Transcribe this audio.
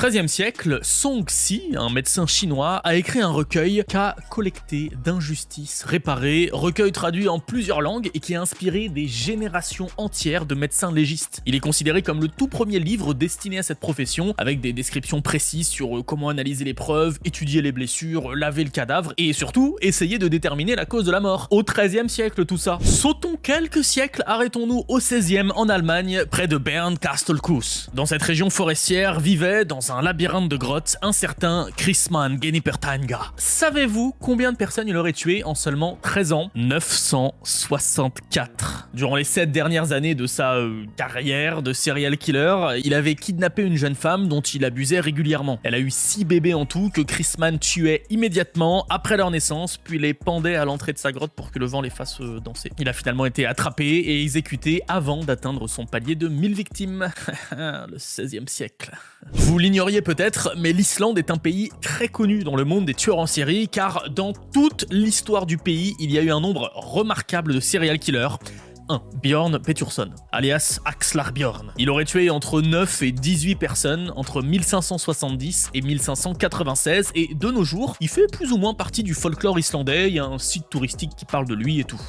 XIIIe siècle, Song Si, un médecin chinois, a écrit un recueil qu'a collecté d'injustices réparées, recueil traduit en plusieurs langues et qui a inspiré des générations entières de médecins légistes. Il est considéré comme le tout premier livre destiné à cette profession, avec des descriptions précises sur comment analyser les preuves, étudier les blessures, laver le cadavre et surtout essayer de déterminer la cause de la mort. Au XIIIe siècle tout ça. Sautons quelques siècles, arrêtons-nous au XVIe en Allemagne, près de Bern-Kastelkues. Dans cette région forestière vivait, dans un labyrinthe de grottes, un certain Christmann Genipertanga. Savez-vous combien de personnes il aurait tué en seulement 13 ans? 964. Durant les 7 dernières années de sa carrière de serial killer, il avait kidnappé une jeune femme dont il abusait régulièrement. Elle a eu 6 bébés en tout que Christmann tuait immédiatement après leur naissance, puis les pendait à l'entrée de sa grotte pour que le vent les fasse danser. Il a finalement été attrapé et exécuté avant d'atteindre son palier de 1000 victimes. Le XVIe siècle. Vous l'ignoriez peut-être, mais l'Islande est un pays très connu dans le monde des tueurs en série, car dans toute l'histoire du pays, il y a eu un nombre remarquable de serial killers. 1. Björn Petursson, alias Axlar Björn. Il aurait tué entre 9 et 18 personnes entre 1570 et 1596, et de nos jours, il fait plus ou moins partie du folklore islandais, il y a un site touristique qui parle de lui et tout.